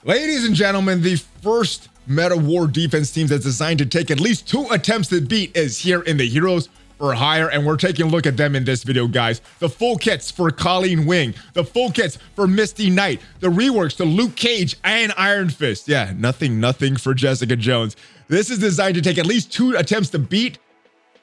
Ladies and gentlemen, the first meta war defense team that's designed to take at least 2 attempts to beat is here in the Heroes for Hire, and we're taking a look at them in this video, guys. The full kits for Colleen Wing, the full kits for Misty Knight, the reworks to Luke Cage and Iron Fist. Yeah, nothing for Jessica Jones. This is designed to take at least 2 attempts to beat,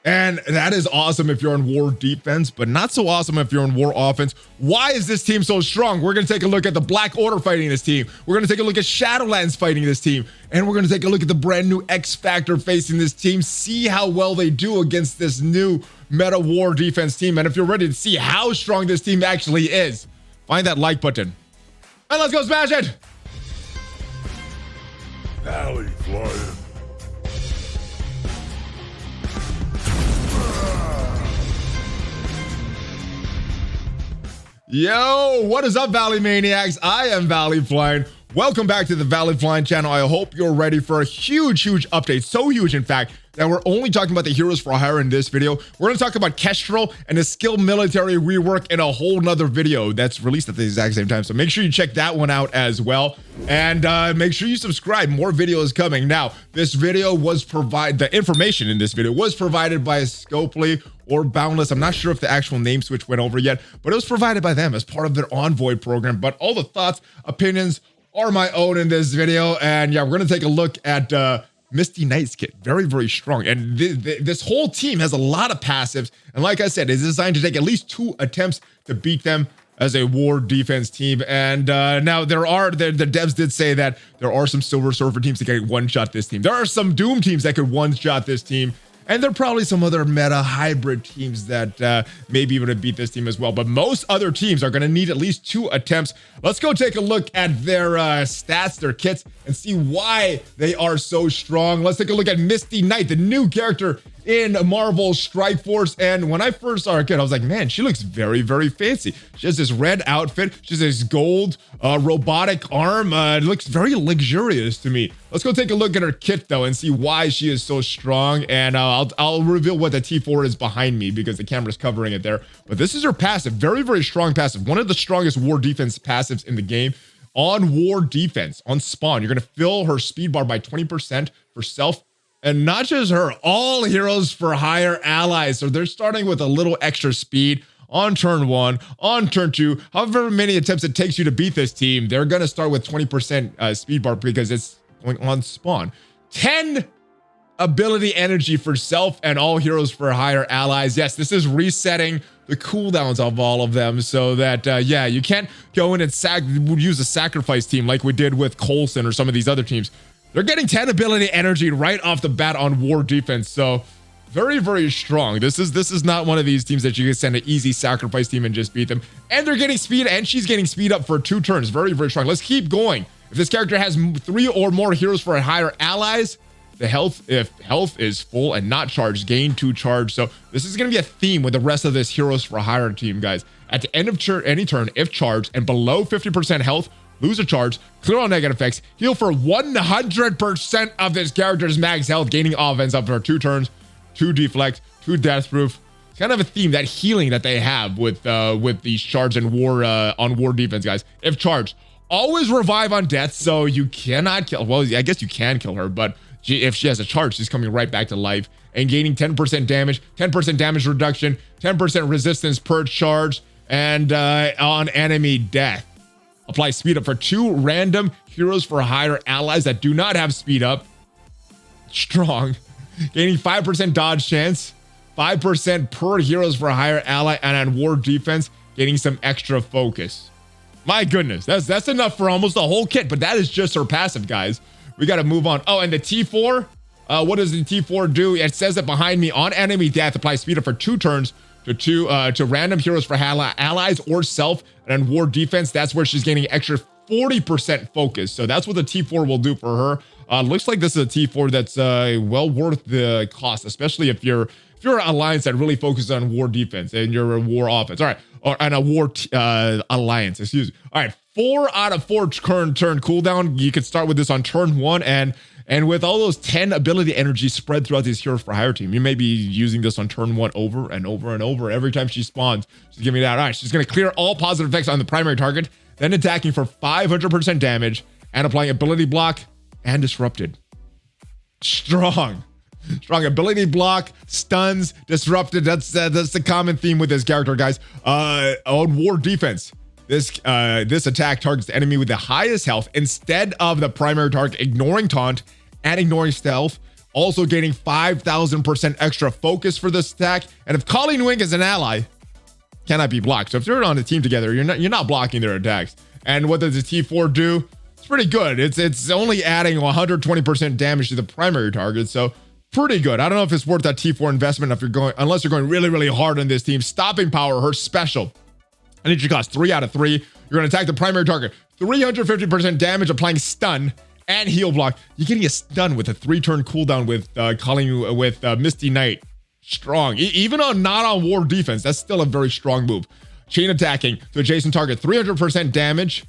and that is awesome if you're on war defense, but not so awesome if you're on war offense. Why is this team so strong? We're going to take a look at the Black Order fighting this team. We're going to take a look at Shadowlands fighting this team. And we're going to take a look at the brand new X-Factor facing this team. See how well they do against this new meta war defense team. And if you're ready to see how strong this team actually is, find that like button. And let's go smash it! ValleyFlyin. Yo, what is up, Valley Maniacs? I am ValleyFlyin. Welcome back to the ValleyFlyin channel. I hope you're ready for a huge update. So huge, in fact, that we're only talking about the Heroes for Hire in this video. We're going to talk about Kestrel and the Skillitary rework in a whole nother video that's released at the exact same time. So make sure you check that one out as well. And make sure you subscribe. More videos coming. Now, this video was the information in this video was provided by Scopely or Boundless. I'm not sure if the actual name switch went over yet, but it was provided by them as part of their Envoy program. But all the thoughts, opinions are my own in this video. And yeah, we're going to take a look at Misty Knight's kit. Very strong. And this whole team has a lot of passives. And like I said, it's designed to take at least 2 attempts to beat them as a war defense team. And now the devs did say that there are some Silver Surfer teams that can one-shot this team. There are some Doom teams that could one-shot this team. And there are probably some other meta hybrid teams that maybe would have beat this team as well. But most other teams are going to need at least 2 attempts. Let's go take a look at their stats, their kits, and see why they are so strong. Let's take a look at Misty Knight, the new character in Marvel Strike Force. And when I first saw her kit, I was like, man, she looks very fancy. She has this red outfit. She has this gold robotic arm. It looks very luxurious to me. Let's go take a look at her kit, though, and see why she is so strong. And I'll reveal what the T4 is behind me because the camera's covering it there. But this is her passive. Very strong passive. One of the strongest war defense passives in the game. On war defense, on spawn, you're going to fill her speed bar by 20% for self. And not just her, all Heroes for Hire allies. So they're starting with a little extra speed on turn 1, on turn 2, however many attempts it takes you to beat this team. They're going to start with 20% speed bar because it's going on spawn. 10 ability energy for self and all Heroes for Hire allies. Yes, this is resetting the cooldowns of all of them so that, yeah, you can't go in and use a sacrifice team like we did with Coulson or some of these other teams. They're getting 10 ability energy right off the bat on war defense. So very strong. This is not one of these teams that you can send an easy sacrifice team and just beat them. And they're getting speed, and she's getting speed up for 2 turns. Very strong. Let's keep going. If this character has 3 or more Heroes for Hire allies, if health is full and not charged, gain 2 charge. So this is going to be a theme with the rest of this Heroes for Hire team, guys. At the end of any turn, if charged and below 50% health, lose a charge, clear all negative effects, heal for 100% of this character's max health, gaining offense up for 2 turns, 2 deflect, 2 deathproof. It's kind of a theme, that healing that they have with these charge and war on war defense, guys. If charged, always revive on death, so you cannot kill. Well, I guess you can kill her, but if she has a charge, she's coming right back to life and gaining 10% damage, 10% damage reduction, 10% resistance per charge, and on enemy death. Apply speed up for 2 random Heroes for Hire allies that do not have speed up. Strong. Gaining 5% dodge chance, 5% per Heroes for Hire ally, and on war defense, getting some extra focus. My goodness, that's enough for almost the whole kit, but that is just her passive, guys. We got to move on. Oh, and the T4, what does the T4 do? It says it behind me. On enemy death, apply speed up for 2 turns to random Heroes for Hire allies or self, and on war defense, that's where she's gaining extra 40% focus. So that's what the T4 will do for her. Looks like this is a T4 that's well worth the cost, especially if you're an alliance that really focuses on war defense and you're a war offense. All right, and a war alliance, excuse me. All right, 4 out of 4 current turn cooldown. You can start with this on turn 1, and with all those 10 ability energy spread throughout this Heroes for Hire team, you may be using this on turn 1 over and over every time she spawns. She's giving that. All right, she's going to clear all positive effects on the primary target, then attacking for 500% damage, and applying ability block and disrupted. Strong ability block, stuns, disrupted. That's the common theme with this character, guys. On war defense, this attack targets the enemy with the highest health instead of the primary target, ignoring taunt and ignoring stealth. Also gaining 5,000% extra focus for this attack. And if Colleen Wing is an ally, cannot be blocked. So if you're on a team together, you're not blocking their attacks. And what does the T4 do? It's pretty good. It's only adding 120% damage to the primary target. So pretty good. I don't know if it's worth that T4 investment unless you're going really, really hard on this team. Stopping power, her special. Energy cost 3 out of 3. You're going to attack the primary target. 350% damage, applying stun and heal block. You're getting a stun with a 3-turn cooldown with Misty Knight. Strong. Even not on war defense, that's still a very strong move. Chain attacking to adjacent target, 300% damage,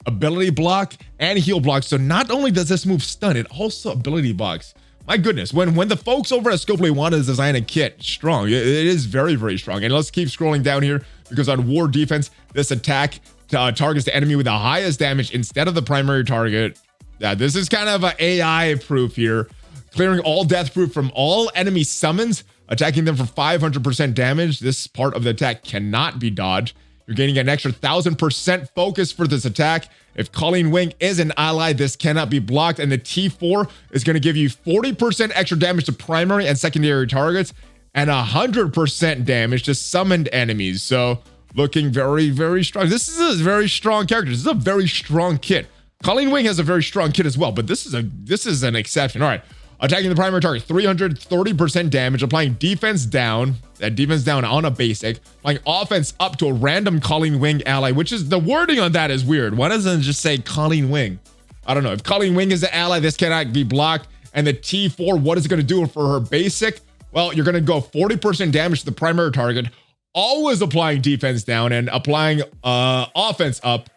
ability block, and heal block. So not only does this move stun, it also ability blocks. My goodness, when the folks over at Skillitary want to design a kit, strong. It is very, very strong. And let's keep scrolling down here because on war defense, this attack targets the enemy with the highest damage instead of the primary target. Yeah, this is kind of an AI proof here. Clearing all death proof from all enemy summons, attacking them for 500% damage. This part of the attack cannot be dodged. You're gaining an extra 1,000% focus for this attack. If Colleen Wing is an ally, this cannot be blocked. And the T4 is going to give you 40% extra damage to primary and secondary targets and 100% damage to summoned enemies. So looking very, very strong. This is a very strong character. This is a very strong kit. Colleen Wing has a very strong kit as well, but this is an exception. All right. Attacking the primary target, 330% damage, applying defense down on a basic, applying offense up to a random Colleen Wing ally, which is, the wording on that is weird. Why doesn't it just say Colleen Wing? I don't know. If Colleen Wing is the ally, this cannot be blocked. And the T4, what is it going to do for her basic? Well, you're going to go 40% damage to the primary target, always applying defense down and applying offense up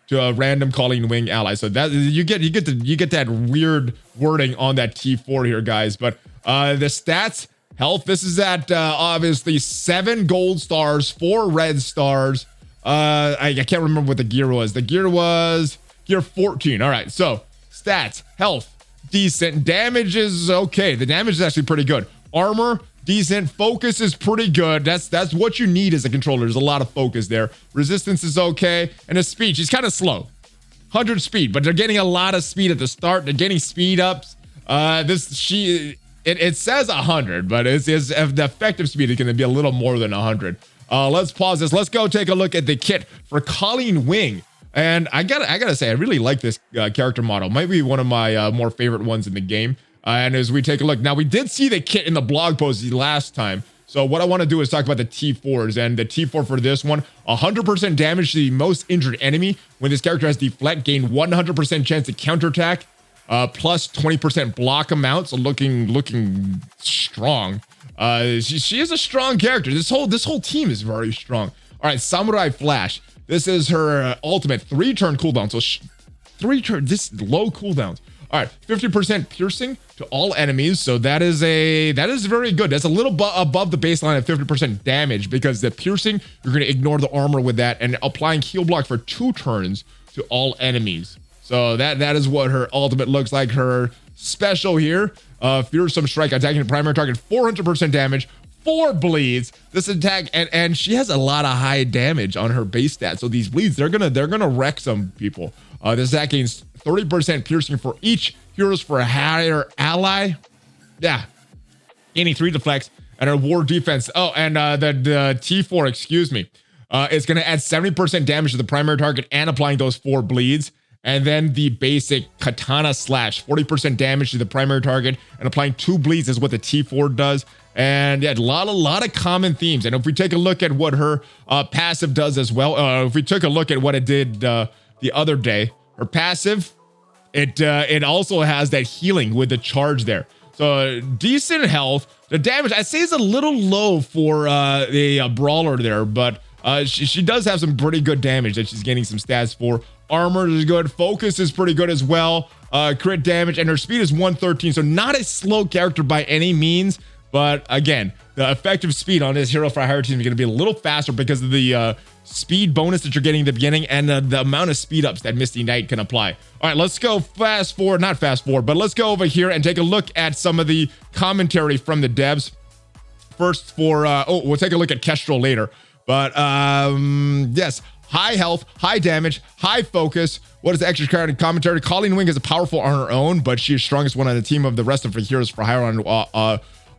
to a random Colleen Wing ally. So that you get that weird wording on that T4 here, guys. But the stats, health, this is at obviously 7 gold stars, 4 red stars. I can't remember what the gear was. The gear was gear 14. All right, so stats, health, decent. Damage is okay. The damage is actually pretty good. Armor, decent. Focus is pretty good. That's what you need as a controller. There's a lot of focus there. Resistance is okay. And his speed, she's kind of slow. 100 speed, but they're getting a lot of speed at the start. They're getting speed ups. It says 100, but it's the effective speed is going to be a little more than 100. Let's pause this. Let's go take a look at the kit for Colleen Wing. And I gotta say, I really like this character model. Might be one of my more favorite ones in the game. And as we take a look, now we did see the kit in the blog post last time. So what I want to do is talk about the T4s, and the T4 for this one, 100% damage to the most injured enemy. When this character has deflect, gain 100% chance to counterattack, plus 20% block amount. So looking strong. She is a strong character. This whole team is very strong. All right, Samurai Flash. This is her ultimate 3-turn cooldown. So 3-turn, this low cooldowns. All right, 50% piercing to all enemies. So that is very good. That's a little above the baseline of 50% damage, because the piercing, you're going to ignore the armor with that, and applying heal block for 2 turns to all enemies. So that is what her ultimate looks like. Her special here, fearsome strike, attacking the primary target, 400% damage, 4 bleeds. This attack, and she has a lot of high damage on her base stat. So these bleeds, they're gonna wreck some people. This attack gains 30% piercing for each heroes for a higher ally. Yeah, gaining 3 deflects and her war defense. Oh, and the T4, excuse me, is gonna add 70% damage to the primary target and applying those 4 bleeds. And then the basic Katana Slash, 40% damage to the primary target and applying 2 bleeds is what the T4 does. And yeah, a lot of common themes. And if we take a look at what her passive does as well, if we took a look at what it did the other day, her passive, it also has that healing with the charge there. So decent health. The damage, I'd say, is a little low for the brawler there, but she does have some pretty good damage that she's gaining some stats for. Armor is good. Focus is pretty good as well. Crit damage, and her speed is 113. So not a slow character by any means. But again, the effective speed on this hero for hire team is going to be a little faster because of the speed bonus that you're getting in the beginning and the amount of speed ups that Misty Knight can apply. All right, let's go fast forward, not fast forward, but let's go over here and take a look at some of the commentary from the devs. First for, we'll take a look at Kestrel later. But yes, high health, high damage, high focus. What is the extra commentary? Colleen Wing is powerful on her own, but she is strongest one on the team of the rest of her heroes for hire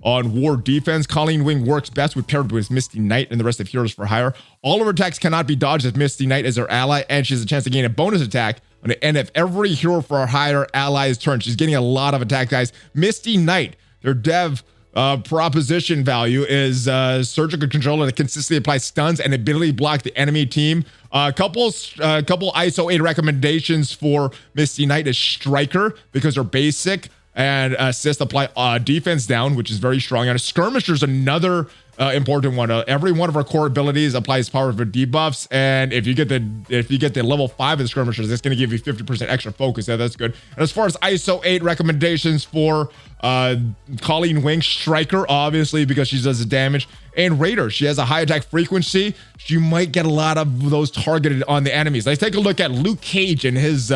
on war defense. Colleen Wing works best with paired with Misty Knight and the rest of heroes for hire. All of her attacks cannot be dodged if Misty Knight is her ally, and she has a chance to gain a bonus attack on the end of every hero for hire ally's turn. She's getting a lot of attack, guys. Misty Knight, their dev proposition value is surgical control that consistently applies stuns and ability to block the enemy team. Couple ISO 8 recommendations for Misty Knight is Striker because they're basic, and assist apply defense down, which is very strong. And a skirmisher is another important one. Every one of our core abilities applies power for debuffs, and if you get the level 5 of the skirmishers, it's going to give you 50% extra focus. Yeah, that's good. And as far as ISO 8 recommendations for Colleen Wing, Striker, obviously, because she does the damage, and Raider, she has a high attack frequency. She might get a lot of those targeted on the enemies. Let's take a look at Luke Cage and his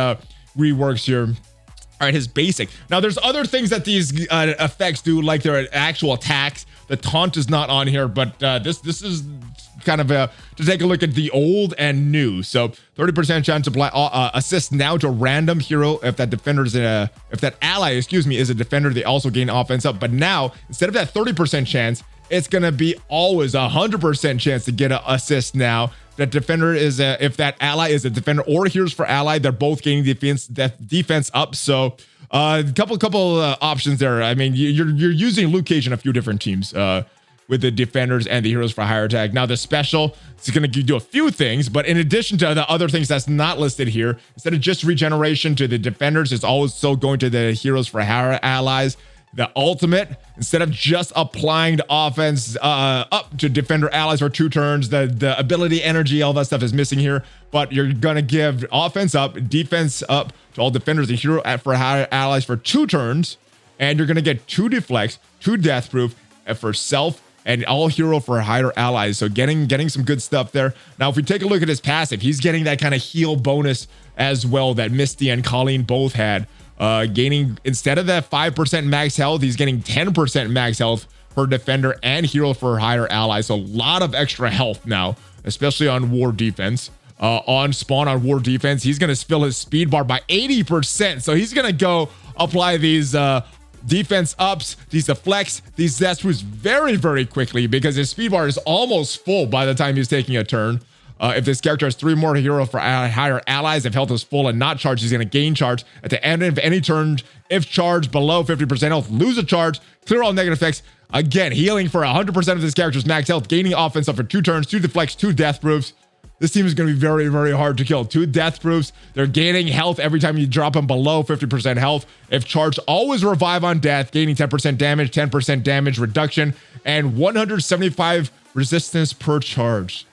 reworks here. All right, his basic. Now, there's other things that these effects do, like their actual attacks. The taunt is not on here, but this is kind of to take a look at the old and new. So 30% chance to apply assist now to a random hero if that defender is if that ally, is a defender. They also gain offense up. But now, instead of that 30% chance, it's gonna be always 100% chance to get an assist now. That defender is if that ally is a defender or heroes for ally, they're both gaining defense up. So a couple options there. I mean, you're using Luke Cage in a few different teams with the defenders and the heroes for higher attack. Now the special is going to do a few things, but in addition to the other things that's not listed here, instead of just regeneration to the defenders, it's also going to the heroes for higher allies. The ultimate, instead of just applying the offense up to defender allies for 2 turns, the ability, energy, all that stuff is missing here. But you're gonna give offense up, defense up to all defenders and hero for higher allies for 2 turns, and you're gonna get 2 deflects, 2 death proof for self and all hero for higher allies. So getting some good stuff there. Now, if we take a look at his passive, he's getting that kind of heal bonus as well that Misty and Colleen both had. Gaining, instead of that 5% max health, he's getting 10% max health for defender and hero for higher allies. So a lot of extra health now, especially on war defense. On spawn on war defense, he's going to fill his speed bar by 80%. So he's going to go apply these defense ups, these deflects, these death proofs very, very quickly because his speed bar is almost full by the time he's taking a turn. If this character has 3 more hero for higher allies, if health is full and not charged, he's going to gain charge. At the end of any turn, if charged below 50% health, lose a charge, clear all negative effects. Again, healing for 100% of this character's max health, gaining offense up for 2 turns, 2 deflects, 2 death proofs. This team is going to be very, very hard to kill. 2 death proofs. They're gaining health every time you drop them below 50% health. If charged, always revive on death, gaining 10% damage, 10% damage reduction, and 175 resistance per charge.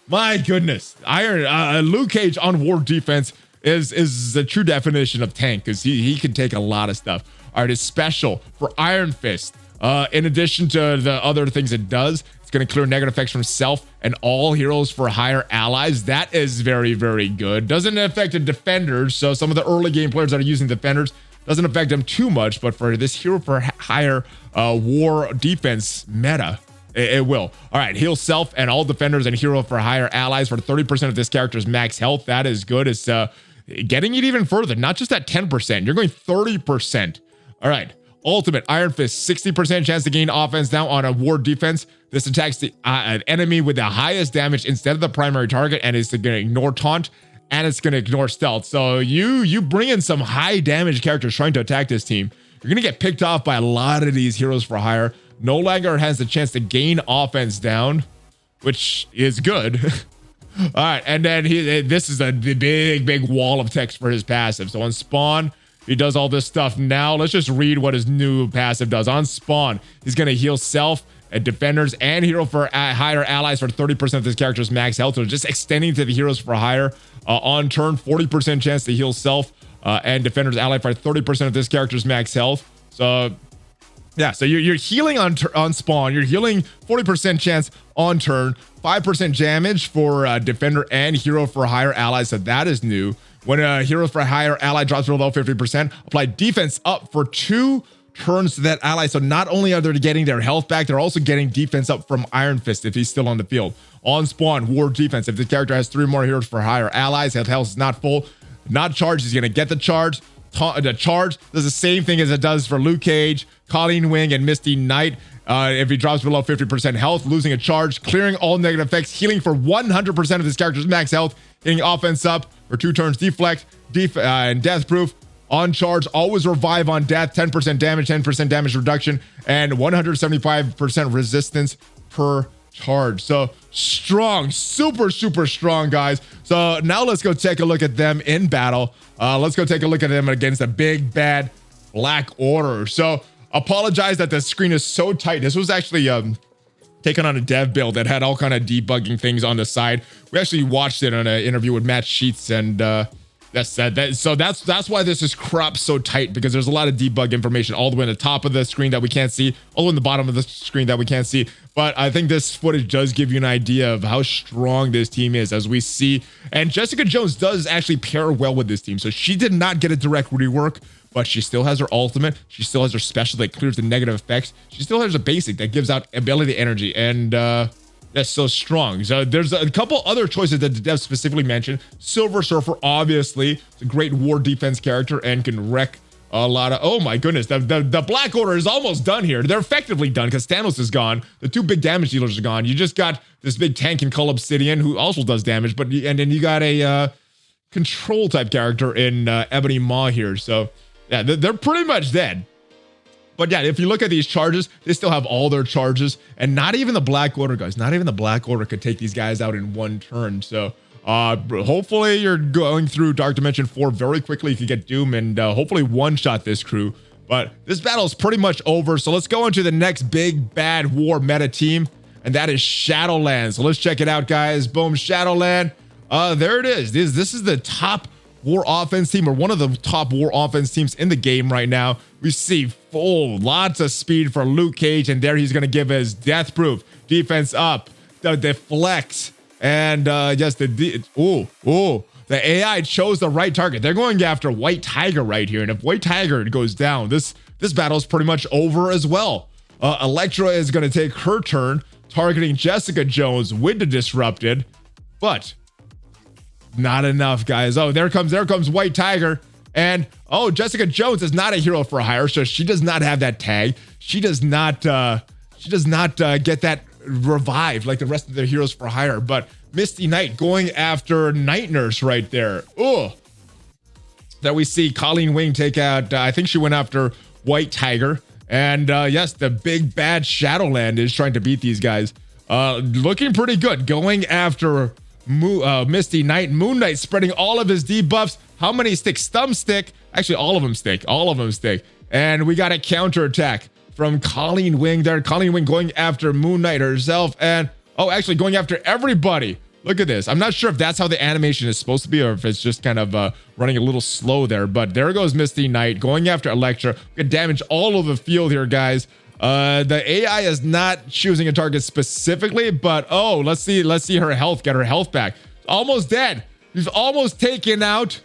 My goodness, Luke Cage on war defense is the true definition of tank because he can take a lot of stuff. All right, it's special for Iron Fist. In addition to the other things it does, it's going to clear negative effects from self and all heroes for higher allies. That is very, very good. Doesn't affect the defenders, so some of the early game players that are using defenders doesn't affect them too much, but for this hero for higher war defense meta, it will. All right, heal self and all defenders and hero for higher allies for 30% of this character's max health. That is good. It's getting it even further, not just at 10%. You're going 30%. All right, ultimate Iron Fist, 60% chance to gain offense now on a war defense. This attacks the enemy with the highest damage instead of the primary target, and it's going to ignore taunt, and it's going to ignore stealth. So you bring in some high damage characters trying to attack this team. You're going to get picked off by a lot of these heroes for hire. No longer has the chance to gain offense down, which is good. All right, and then this is the big wall of text for his passive. So on spawn, he does all this stuff now. Let's just read what his new passive does. On spawn, he's going to heal self and defenders and hero for higher allies for 30% of this character's max health. So just extending to the heroes for higher. On turn, 40% chance to heal self and defenders ally for 30% of this character's max health. So Yeah, so you're healing on spawn. You're healing 40% chance on turn, 5% damage for defender and hero for higher allies. So that is new. When a hero for higher ally drops below 50%, apply defense up for 2 turns to that ally. So not only are they getting their health back, they're also getting defense up from Iron Fist if he's still on the field. On spawn, war defense. If the character has 3 more heroes for higher allies, his health is not full, not charged, he's going to get the charge. The charge does the same thing as it does for Luke Cage, Colleen Wing, and Misty Knight. If he drops below 50% health, losing a charge, clearing all negative effects, healing for 100% of his character's max health, getting offense up for 2 turns, deflect, and death proof. On charge, always revive on death, 10% damage, 10% damage reduction, and 175% resistance per charge. So strong, super strong, guys. So now let's go take a look at them in battle. Let's go take a look at them against a big bad Black Order. So apologize that the screen is so tight. This was actually taken on a dev build that had all kind of debugging things on the side. We actually watched it on an interview with Matt Sheets, and that's why this is cropped so tight, because there's a lot of debug information all the way on the top of the screen that we can't see, all the way on the bottom of the screen that we can't see. But I think this footage does give you an idea of how strong this team is, as we see. And Jessica Jones does actually pair well with this team. So she did not get a direct rework, but she still has her ultimate. She still has her special that clears the negative effects. She still has a basic that gives out ability energy, and that's so strong. So there's a couple other choices that the devs specifically mentioned. Silver Surfer, obviously, it's a great war defense character and can wreck a lot of... Oh my goodness, the Black Order is almost done here. They're effectively done because Thanos is gone. The 2 big damage dealers are gone. You just got this big tank in Cull Obsidian who also does damage, and then you got a control type character in Ebony Maw here. So yeah, they're pretty much dead. But yeah, if you look at these charges, they still have all their charges, and not even the Black Order, guys, not even the Black Order could take these guys out in 1 turn. So hopefully you're going through Dark Dimension 4 very quickly. You can get Doom and hopefully one-shot this crew. But this battle is pretty much over. So let's go into the next big bad war meta team, and that is Shadowland. So let's check it out, guys. Boom, Shadowland. There it is. This is the top war offense team, or one of the top war offense teams in the game right now. We see lots of speed for Luke Cage, and there he's going to give his death proof, defense up, the deflects, and yes, the AI chose the right target. They're going after White Tiger right here, and if White Tiger goes down, this battle is pretty much over as well. Elektra is going to take her turn, targeting Jessica Jones with the Disrupted, but not enough, guys. Oh, there comes White Tiger. And oh, Jessica Jones is not a hero for hire, so she does not have that tag. She does not get that revive like the rest of the heroes for hire. But Misty Knight going after Night Nurse right there. Oh, that we see Colleen Wing take out. I think she went after White Tiger. And yes, the big bad Shadowland is trying to beat these guys. Looking pretty good. Going after Misty Knight. Moon Knight spreading all of his debuffs. How many stick? Stum stick. Actually, all of them stick. All of them stick. And we got a counterattack from Colleen Wing there. Colleen Wing going after Moon Knight herself. And, oh, actually going after everybody. Look at this. I'm not sure if that's how the animation is supposed to be, or if it's just kind of running a little slow there. But there goes Misty Knight going after Elektra. We can damage all of the field here, guys. The AI is not choosing a target specifically, but oh, let's see her health, get her health back. Almost dead. She's almost taken out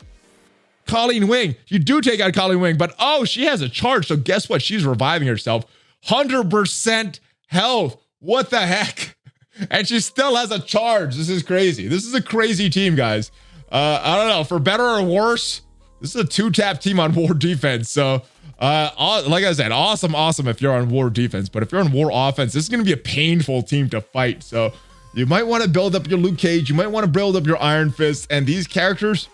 Colleen Wing. You do take out Colleen Wing, but oh, she has a charge. So guess what? She's reviving herself. 100% health. What the heck? And she still has a charge. This is crazy. This is a crazy team, guys. I don't know, for better or worse, this is a 2-tap team on war defense. So like I said, awesome if you're on war defense, but if you're on war offense, this is going to be a painful team to fight. So you might want to build up your Luke Cage, you might want to build up your Iron Fist, and these characters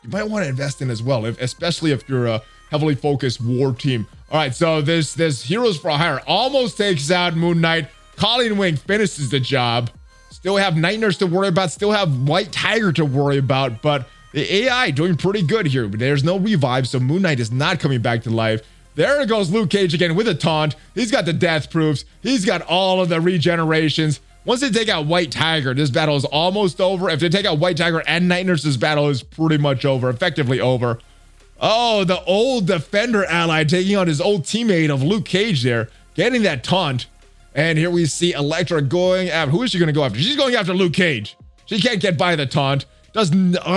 you might want to invest in as well, especially if you're a heavily focused war team. All right, so this Heroes for Hire almost takes out Moon Knight. Colleen Wing finishes the job. Still have Night Nurse to worry about, still have White Tiger to worry about, but the AI doing pretty good here. There's no revive, so Moon Knight is not coming back to life. There goes Luke Cage again with a taunt. He's got the death proofs. He's got all of the regenerations. Once they take out White Tiger, this battle is almost over. If they take out White Tiger and Night Nurse, this battle is pretty much over, effectively over. Oh, the old defender ally taking on his old teammate of Luke Cage there. getting that taunt. And here we see Elektra going after, who is she going to go after? She's going after Luke Cage. She can't get by the taunt. Does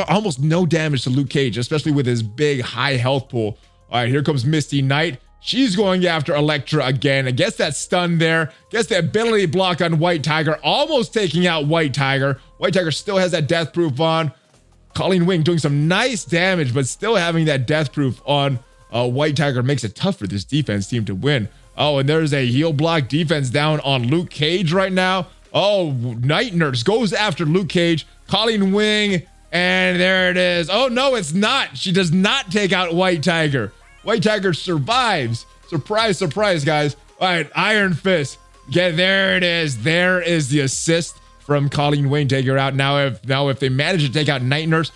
almost no damage to Luke Cage, especially with his big high health pool. All right, here comes Misty Knight. She's going after Elektra again. I guess that stun there. Gets the ability block on White Tiger. Almost taking out White Tiger. White Tiger still has that death proof on. Colleen Wing doing some nice damage, but still having that death proof on White Tiger makes it tough for this defense team to win. Oh, and there's a heal block defense down on Luke Cage right now. Oh, Night Nurse goes after Luke Cage. Colleen Wing, and there it is. Oh, no, it's not. She does not take out White Tiger. White Tiger survives. Surprise, surprise, guys. All right, Iron Fist. Yeah, there it is. There is the assist from Colleen Wing. Take her out. Now if they manage to take out Night Nurse,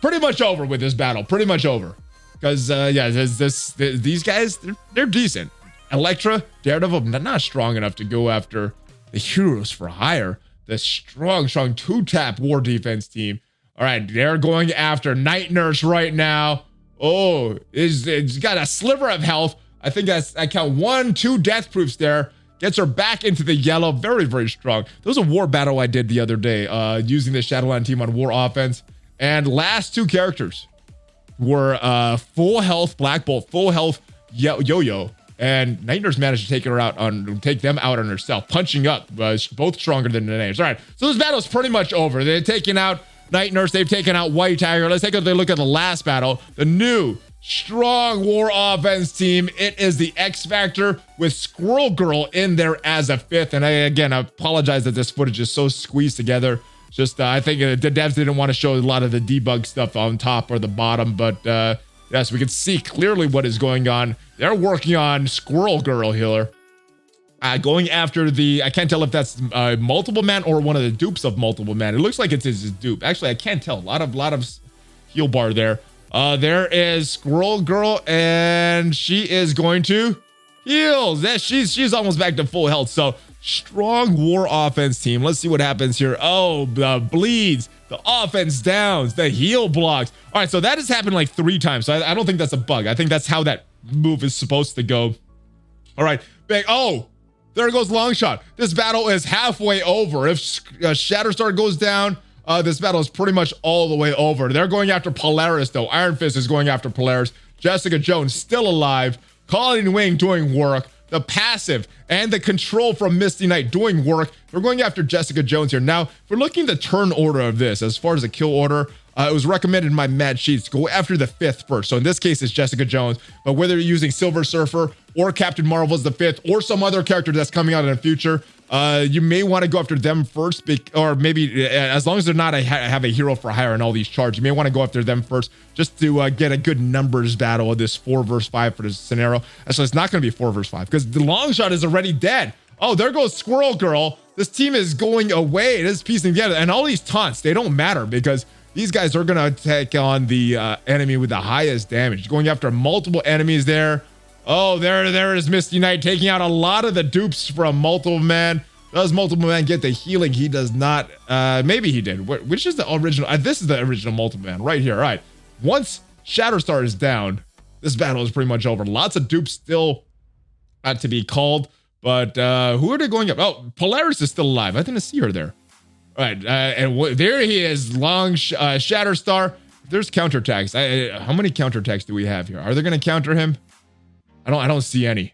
pretty much over with this battle. Pretty much over. Because, yeah, these guys, they're decent. Elektra, Daredevil, not strong enough to go after the heroes for hire. The strong two-tap war defense team. All right, they're going after Night Nurse right now. Oh, it's got a sliver of health. I think I count 1, 2 death proofs there. Gets her back into the yellow. Very, very strong. There was a war battle I did the other day using the Shadowland team on war offense. And last 2 characters were full health Black Bolt, full health Yo-Yo. And Night Nurse managed to take them out on herself, punching up, both stronger than the names. All right, so this battle's pretty much over. They've taken out Night Nurse, they've taken out White Tiger. Let's take a look at the last battle. The new strong war offense team. It is the X-Factor with Squirrel Girl in there as a 5th. And I apologize that this footage is so squeezed together. Just, I think the devs didn't want to show a lot of the debug stuff on top or the bottom, but yes, we can see clearly what is going on. They're working on Squirrel Girl here. Going after the, I can't tell if that's Multiple Man or one of the dupes of Multiple Man. It looks like it's his dupe. Actually, I can't tell. A lot of heal bar there. There is Squirrel Girl, and she is going to heal. She's almost back to full health. So strong war offense team. Let's see what happens here. Oh, the bleeds, the offense downs, the heal blocks. All right, so that has happened like 3 times. So I don't think that's a bug. I think that's how that move is supposed to go. All right, big. Oh, there goes Longshot. This battle is halfway over. If Shatterstar goes down, this battle is pretty much all the way over. They're going after Polaris, though. Iron Fist is going after Polaris. Jessica Jones still alive. Colleen Wing doing work. The passive and the control from Misty Knight doing work. We're going after Jessica Jones here. Now, if we're looking at the turn order of this, as far as the kill order, it was recommended in my mad sheets, go after the 5th first. So in this case, it's Jessica Jones. But whether you're using Silver Surfer or Captain Marvel as the 5th or some other character that's coming out in the future, you may want to go after them first, or maybe as long as they're not have a hero for hire in all these charts, you may want to go after them first just to get a good numbers battle of this 4 versus 5 for this scenario. So it's not going to be 4 versus 5 because the long shot is already dead. Oh, there goes Squirrel Girl. This team is going away. It is piecing together. And all these taunts, they don't matter because these guys are going to take on the enemy with the highest damage. Going after multiple enemies there. Oh, there is Misty Knight taking out a lot of the dupes from Multiple Man. Does Multiple Man get the healing? He does not. Maybe he did. Which is the original? This is the original Multiple Man right here. All right. Once Shatterstar is down, this battle is pretty much over. Lots of dupes still to be called. But who are they going up? Oh, Polaris is still alive. I didn't see her there. All right. And there he is. Long Shatterstar. There's counterattacks. How many counterattacks do we have here? Are they going to counter him? I don't see any.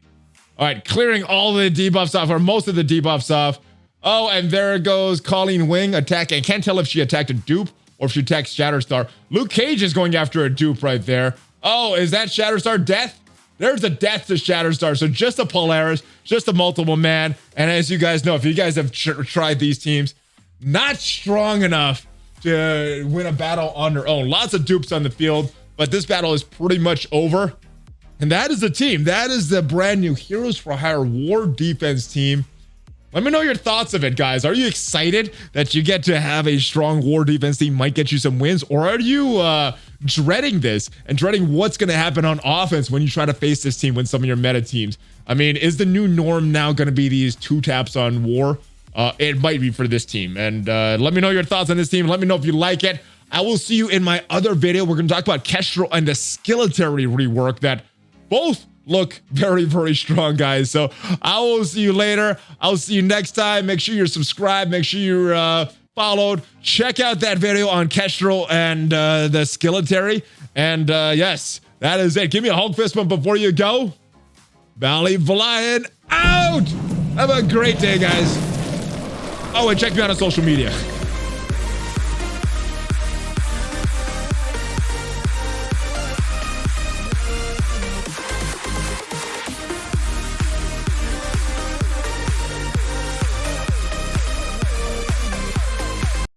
All right, clearing all the debuffs off, or most of the debuffs off. Oh, and there goes Colleen Wing attacking. I can't tell if she attacked a dupe or if she attacked Shatterstar. Luke Cage is going after a dupe right there. Oh, is that Shatterstar death? There's a death to Shatterstar. So just a Polaris, just a Multiple Man. And as you guys know, if you guys have tried these teams, not strong enough to win a battle on their own. Lots of dupes on the field, but this battle is pretty much over. And that is the team. That is the brand new Heroes for Hire War Defense team. Let me know your thoughts of it, guys. Are you excited that you get to have a strong war defense team might get you some wins? Or are you dreading this and dreading what's going to happen on offense when you try to face this team with some of your meta teams? I mean, is the new norm now going to be these 2 taps on war? It might be for this team. And let me know your thoughts on this team. Let me know if you like it. I will see you in my other video. We're going to talk about Kestrel and the Skillitary rework that both look very, very strong, guys. So I will see you later. I'll see you next time. Make sure you're subscribed. Make sure you're followed. Check out that video on Kestrel and the Skillitary. And yes, that is it. Give me a Hulk fist bump before you go. ValleyFlyin out. Have a great day, guys. Oh, and check me out on social media.